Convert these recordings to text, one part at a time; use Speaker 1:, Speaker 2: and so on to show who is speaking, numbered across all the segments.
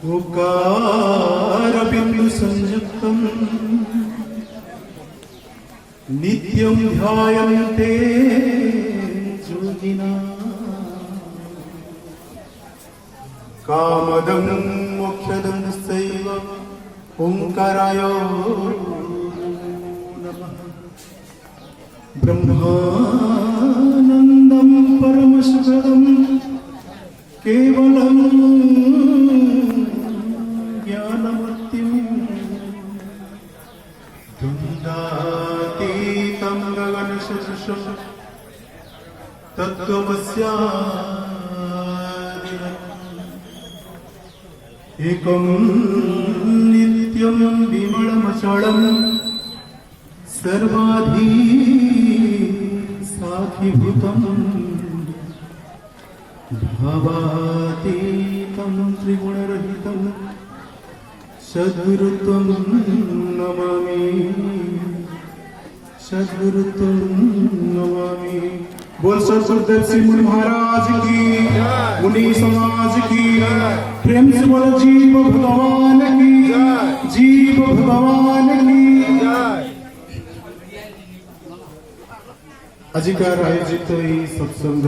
Speaker 1: ओकारबिन्दु संयुक्तं नित्यं ध्यायन्ते योगिना कामदं मोक्षदं सैव ओंकाराय नमः। ब्रह्मानन्दं परमसुखदं केवलं ज्ञानमूर्तिं द्वन्द्वातीतं गगनसदृशं तत्त्वमस्यादिलक्ष्यम् एकं नित्यं विमलमचलं सर्वाधि साखीभूतं भावातीतं त्रिगुणरहितं सद्गुरुत्वं नमामि, सद्गुरुत्वं नमामि। बोल सदगुरुदेव श्री मुनि महाराज की, मुनि समाज की, प्रेम से बोल जीव भगवान की, जीव भगवान की। आजिकार आयोजित सत्संग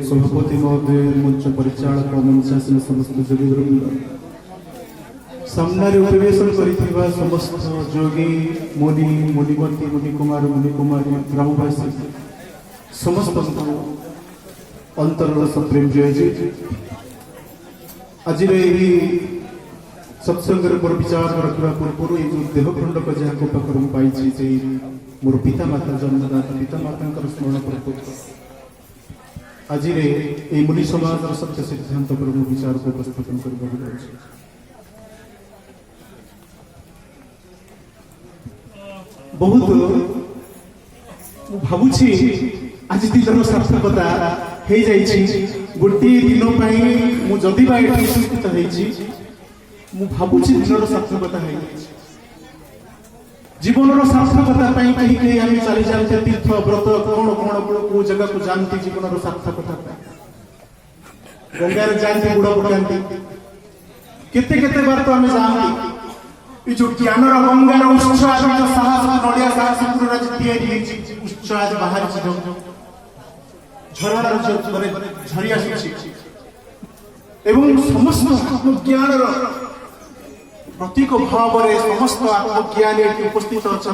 Speaker 1: सभापति महोदय, मंच परिचालक, मंचासीन समस्त जोगीवृंद, सामने उपवेशन करिथिबा समस्त जोगी मुनि मुनिमती मुनि कुमार मुनि कुमारी ग्रामवासी समस्त अंतररस प्रेम जय जय। आज सत्संग मोर विचार रखा पूर्व ये जो देहखंडक जहाँ पाखर पाई मोर पिता माता जन्मदाता पिता माता स्मरण करते आज मुनि समाज सत्य सिद्धांत पर विचार को उपस्थापन करने बहुत भावुची आज दिन सार्थकता हो गोटे दिन जदि उपस्थित भावुची दिन सार्थकता हो जीवन सार्थकता कहीं आम चली जाते तीर्थ व्रत कौन कौन को जगह को जानती जीवन सार्थकता गंगार जाती बुड़ पकाती केते केते बार तो आम जाती जो ज्ञान गंगार उत्स आज साहस नड़िया साहस उत्स आज बाहर झरार झरी आसुची समस्त आत्मज्ञान प्रतीक भाव में समस्त आत्मज्ञानी उपस्थित अच्छा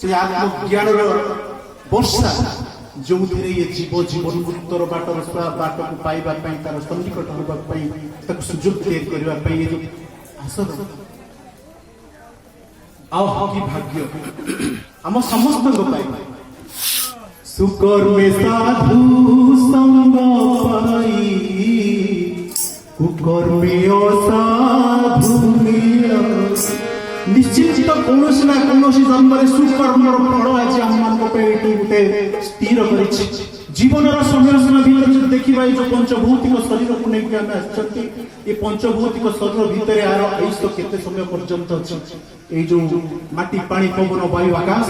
Speaker 1: से आत्मज्ञान वर्षा जो ये जीव जीवन मुक्तर बाट को पाइबा तार सन्निकट होगा सुजोग करने आसर कि भाग्य आम समस्त सुकर्मे साधु संग पाई कुकर्मे असाधु निश्चित कौन ना कौन जन्म सुकर्मर फल आज आम गोटे स्थिर कर जीवन समय भर देखा जो पंचभौतिक शरीर को लेकिन आम ये पंचभौतिक शरीर भितर यार आयुष केते समय पर्यंत अच्छे जो माटी पानी पवन वायु आकाश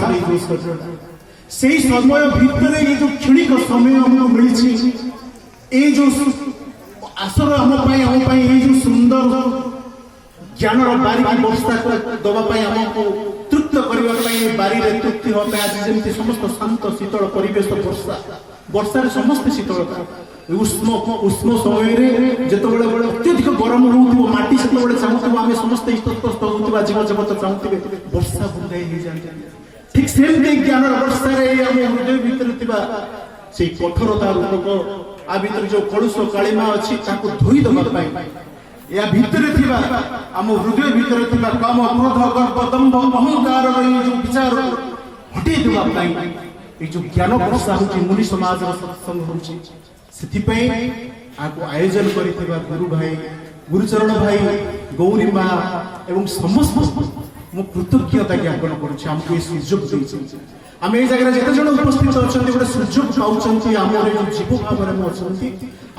Speaker 1: से समय भितर ये जो क्षणिक समय हमको मिली जो आसर आम जो सुंदर ज्ञान बारी वर्षा दवाई आमको तृप्त करने बारी तृप्ति हाँपे आज जमी समस्त शांत शीतल परिवेश वर्षा वर्षार समस्त शीतलता उष्म उष्म समय जो अत्यधिक गरम रोटी से चाहूब आम समस्त इतस्त होता जीव जगत चाहूबे वर्षा बुंदाई हो जाए ठीक सेमती ज्ञान वर्षा हृदय भितर से कठोरता रूपक आ भीतर जो कलुष कालिमा अच्छी धोई देवाई या भितर आम हृदय भितर काम क्रोध गर्व दंभ अहंकार जो विचार हटे देवाई ये जो ज्ञान वर्षा हो मुनि समाज सत्संग हो आयोजन कर गुरु भाई गुरुचरण भाई गौरी माँ एवं समस्त मु कृतज्ञता ज्ञापन करुँच सुजोग आम ये जगह जिते जन उपस्थित अच्छा गोटे सुजोग पाँच आम जीव भाव में अच्छा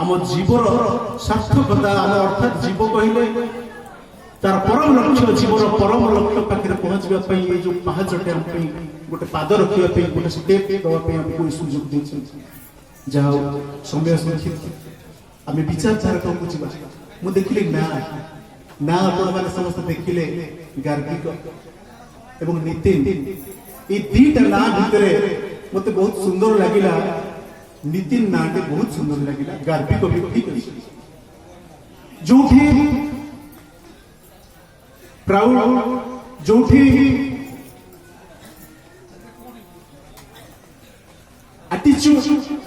Speaker 1: आम जीवर सार्थकता आम अर्थात जीव कहले तार परम लक्ष्य जीवन परम लक्ष्य पाखे पहुँचवाई ये जो पाहचटे आम गोटे पाद रखापी गोटे स्टेप देवाई आमको सुजोग दे जहाँ समय आम विचारधारा को मुझे देखिली ना ना अपन समस्त देखिले गार्गिक एवं नितिन ये दीटा ना भितर मत बहुत सुंदर लगिला नितिन नाटे बहुत सुंदर लगिला गार्गिक भी ठीक अछि जोठी प्राउड जोठी एटीट्यूड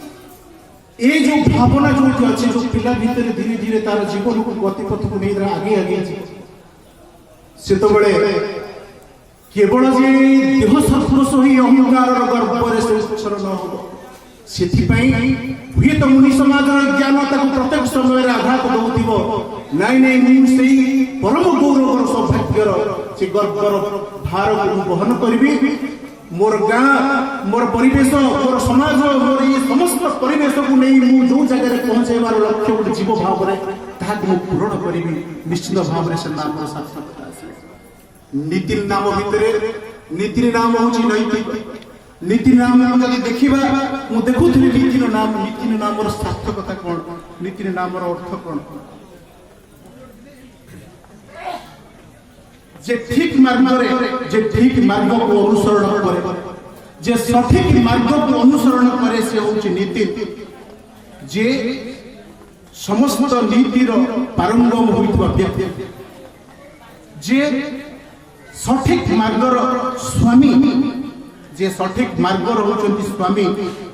Speaker 1: ये जो भावना जो अच्छे जो पिला भीतर धीरे धीरे तार जीवन को गतिपथ को नहीं आगे आगे से तो बड़े केवल जे देह सदृश ही अहंकार गर्भ से उच्छरण हो हुए तो मुनि समाज ज्ञान प्रत्येक समय आघात दौथिबो नाई नाई मुझे परम गौरवर सौभाग्यर से गर्वर भार को बहन करी मोर गाँ मोर परिवेश मोर समाज मोर ये समस्त परिवेश को नहीं मु जो जगह पहुंचाइबार लक्ष्य गोटे जीव भाव में पूरण करी निश्चित भाव में से नाम सार्थकता आसे नितिन नाम भितर नितिन नाम हूँ नैतिक नितिन नाम जब देखा मु देखुली नितिन नाम सार्थकता कौन नितिन नाम अर्थ कौन जे ठीक मार्ग को अनुसरण करे जे सठिक मार्ग को अनुसरण करे से होची नीति जे समस्त नीतिर पारंगम होइतबा व्यक्ति जे सठिक मार्गर स्वामी जे सठिक मार्गर होचंती स्वामी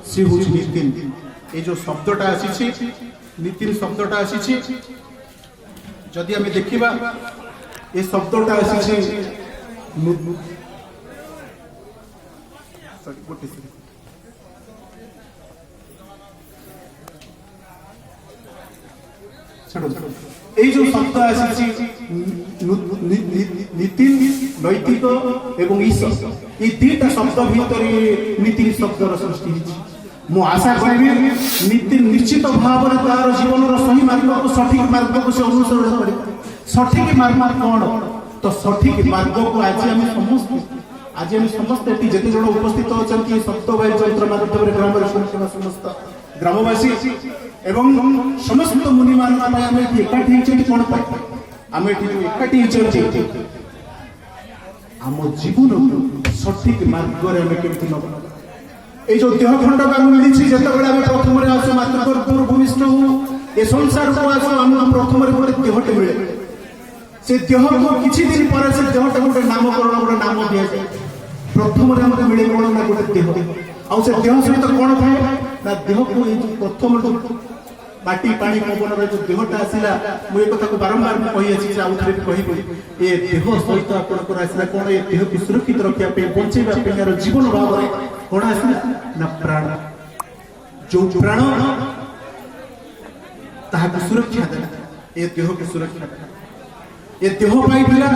Speaker 1: से होची नितिन ए जो शब्दटा आसीछि नितिन शब्दटा आसीछि जदि हम देखिबा ये शब्दटा आसीछि এই जो शब्द आसीछि नितिन नैतिक एवं ईश ये दुईटा शब्द भितर नितिन शब्दर सृष्टि होछि मु आशा करिबी नितिन निश्चित भाव में तार जीवन सही मार्ग को सठिक मार्ग को से अनुसरण करे सठिक मार्ग कौन तो सठिक मार्ग को आज हम समस्त जिते जन उपस्थित अच्छा सप्तवाय चंद्र माध्यम ग्राम समस्त ग्रामवासी एवं समस्त मुनि मान एकाठी कौन आम एकाठी आम जीवन सठिक मार्ग केमती नब ये जो देह खंड मिली जिते प्रथम आस मातृ भूमिष्ठ हूँ ये संसार को आस आम प्रथम गोटे देहटे मिले से देह को किसी दिन पर से देहटा गोटे नामकरण गोटे नाम दि जाए प्रथम आमको मिले कौन ना गोटे देह आउ से देह सहित कौन थाए ना देह को प्रथम माटी पानी पवन जो देहटा आसला मुझे कथा को बारंबार कही आउ थे कह ये देह सहित आपंकर आसला कौन ये देह को सुरक्षित रखापी बचेगा जीवन भाव में कौन आसला ना प्राण जो प्राण ताहा सुरक्षा देला ये देह को सुरक्षा देला ये देह पाई पिला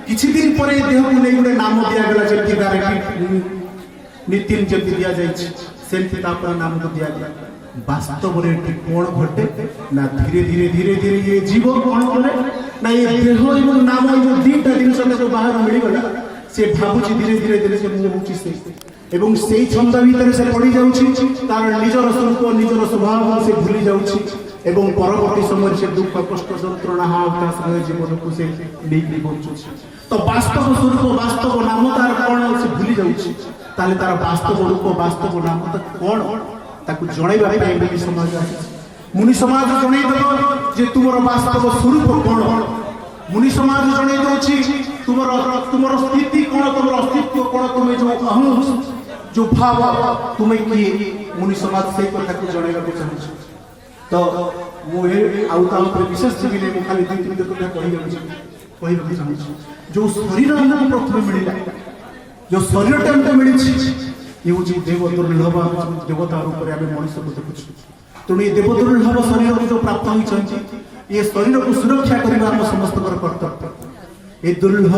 Speaker 1: किछि दिन पर देह को नहीं गोटे नाम दिया गला जल्दी डायरेक्ट नितिन जल्दी दिया जाइछि सेमति तापर नाम को दिया गया वास्तव में ठीक कौन घटे ना धीरे धीरे धीरे धीरे ये जीव कौन करे ना ये देह एवं नाम जो दीटा दिन जो बाहर मिल गला से भाबुची धीरे धीरे धीरे से मुझे होची से एवं से छंद भीतर से पड़ी जाउछि तार निजर स्वरूप निजर स्वभाव से भूली जाउछि एवं परवर्ती समय से दुख कष्ट जंत्रणा हाहाकार जीवन को से लेकिन बचुछि तो वास्तव स्वरूप वास्तव नाम तार कौन से भूली जाउछि ताले तार वास्तव रूप वास्तव नाम कौन ताकू जणैबा पई मुनि समाज मुनि समाज जणै देबो जे तुमर वास्तव स्वरूप कौन मुनि समाज जणै दोछि तुमर स्थिति कौन तुमर अस्तित्व कौन तुम जो अहम जो भाव तुम्हें किए मुनि समाज से कथा को जणैबा को चाहछि तो मुझे विशेष जीवी नहीं खाली दुई तीन कथा कही चाहूँ जो शरीर हमको प्रथम मिलला जो शरीर हमको मिली ये हूँ देव दुर्लभ देवता रूप में आम मनुष्य को देखु तेणु ये देव दुर्लभ शरीर जो प्राप्त होती ये शरीर को सुरक्षा करने आम समस्त कर्तव्य ये दुर्लभ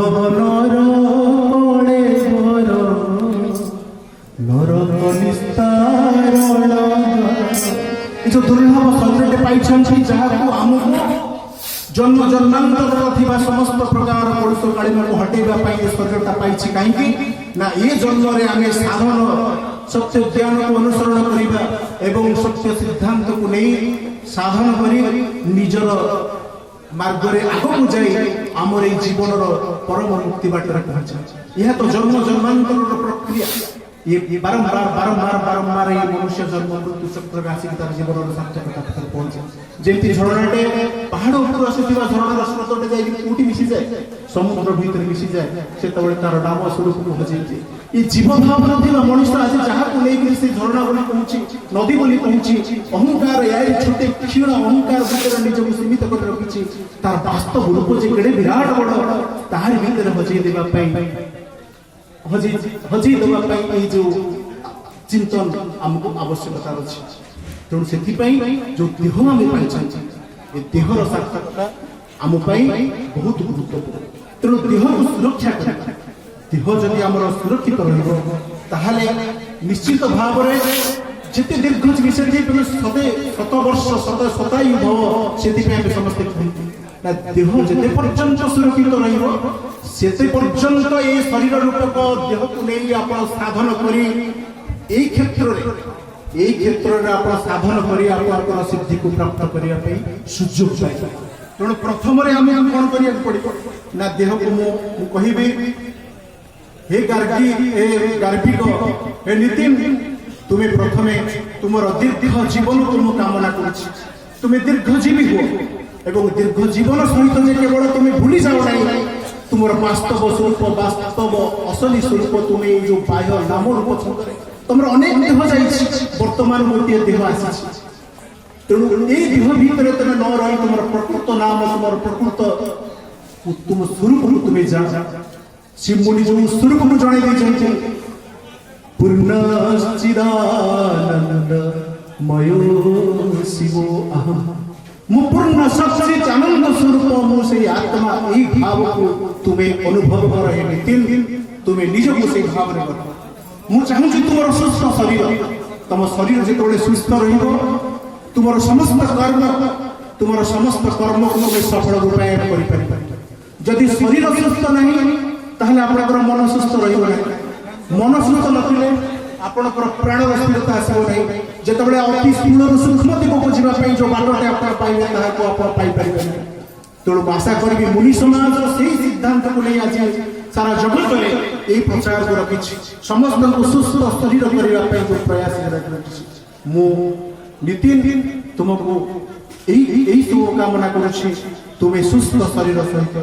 Speaker 1: जो दुर्लभ शरीर पाई जहाँ आमको जन्म जन्मांतर समस्त प्रकार पुरुषकालीन को हटेगा शरीरटा पाई कहीं ना ये जन्म आम साधन सत्य ज्ञान को अनुसरण करवा एवं सत्य सिद्धांत को नहीं साधन कर निजर ମାର୍ଗରେ ଆଗକୁ ଯାଇ ଆମର ଏଇ ଜୀବନର ପରମ ମୁକ୍ତି ବାଟରେ ପହଞ୍ଚେ। ଏହା ତ ଜନ୍ମ ଜନ୍ମାନ୍ତରର ପ୍ରକ୍ରିୟା। ये बारंबार बारंबार बारंबार ये मनुष्य जन्म मृत्यु चक्र आसिक तार जीवन सार्थकता पाखरे पहुंचे। जेमती झरणाटे पहाड़ ऊपर आସୁଥିବା ଝରଣାର ସ୍ରୋତଟେ ଯାଇକି କୋଉଠି ମିଶି ଯାଏ, ସମୁଦ୍ର ଭିତରେ ମିଶି ଯାଏ, ସେତେବେଳେ ତାର ନାମ ସ୍ୱରୂପକୁ ହଜେଇଛି। ଏ ଜୀବ ଭାବନା ଥିବା ମଣିଷ ଆଜି ଯାହାକୁ ନେଇକି ସେ ଝରଣା ବୋଲି କହୁଛି, ନଦୀ ବୋଲି କହୁଛି, ଅହଙ୍କାର ଏଇ ଛୋଟେ କ୍ଷୀଣ ଅହଙ୍କାର ଭିତରେ ନିଜକୁ ସୀମିତ କରି ରଖିଛି, ତାର ବାସ୍ତବ ରୂପ ଯେ କେଡ଼େ ବିରାଟ ବଡ଼ ତାହାରି ଭିତରେ ହଜେଇ ଦେବା ପାଇଁ हजई देवा जो चिंतन आमको आवश्यकता अच्छी। तेणु से जो देह आम पाई देहर सार्थकता आम बहुत गुरुत्वपूर्ण। तेणु देह को सुरक्षा कर देह जदि आम सुरक्षित रहा निश्चित भाव में जिते दीर्घ चिकित्सा सदे शत वर्ष शतायु भव से समस्ते देह जिते पर्यंत सुरक्षित रते पर्यंत ये शरीर रूपक देह को नहीं आप साधन करी क्षेत्र आप साधन कर सिद्धि को प्राप्त करने सुजोग पाए। तेणु प्रथम कौन करा पड़ो ना देह को मुझे कहबी हे गार्गी हे गार्भिक हे नितिन तुम्हें प्रथम तुम दीर्घ जीवन को मुझे कामना कर तुम्हें दीर्घजीवी हो एवं दीर्घ जीवन सहित केवल तुम्हें भूली जाओ ना तुम वास्तव स्वरूप वास्तव असली स्वरूप तुम्हें जो बाह्य नाम रूप छंदे तुम अनेक देह जा बर्तमान गोटे देह आसी। तेणु ये देह भितर तुम न रही तुम प्रकृत नाम तुम प्रकृत तुम स्वरूप को तुम्हें जान शिवमुनि जो स्वरूप को जन पूर्णश्चिदानंद मयो शिवो अहम मु पूर्ण सच्चित आनंद स्वरूप मुझे आत्मा यही भाव को तुम्हें अनुभव कर नितिन तुम्हें निज को से भाव में कर मुझे चाहूँ तुम सुस्थ शरीर तुम शरीर जो सुस्थ रुम समस्त कर्म को तुम्हें सफल रूपायन कर जदि शरीर सुस्थ नहीं ताहले आपनकर मन सुस्थ रहिबो नहीं मन सुस्थ नथिले आपनकर प्राणर स्थिरता आसबो नहीं जेतबेले अति स्थूल सूक्ष्मति को बुझिबा पई जो बाटटे आप पाइबे ताहा को आप पाइ परिबे नहीं। तेणु आशा करी मुनि समाज से सिद्धांत को नहीं आज सारा जगत में यही प्रचार को रखी समस्त को सुस्थ शरीर करने जो प्रयास मु नितिन तुमको यही शुभकामना करुच्ची तुम्हें सुस्थ शरीर सहित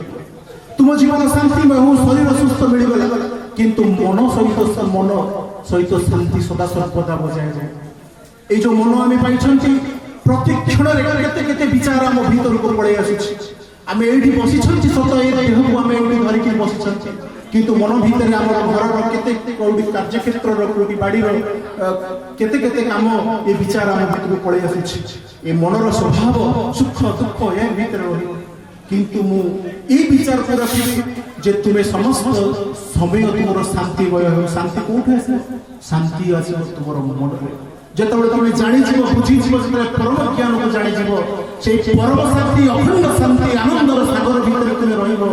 Speaker 1: तुम जीवन शांतिमय हो शरीर सुस्थ मिलगला किंतु मन सहित शांति सदा सर्वदा बजाय जाए। ये जो मन आम पाई प्रति क्षण केते विचार आम भीतर को पड़े आसुची आम ये बसी सत देह को आम ये धरिकी बसी किंतु मन भितर आम घर केते कौटी कार्यक्षेत्र कौटी बाड़ी केते केते काम ये विचार आम भीतर को पड़े आसुची ये मनर स्वभाव सुख दुख या भीतर रही किंतु मु ये विचार को रखी जे तुम्हें समस्त समय तुम शांतिमय हो शांति कौटे आस शांति आस तुम मन जिते तुम जानी बुझी परम ज्ञान को जानी से परम शांति अखंड शांति आनंदर सागर भीतर तुम रही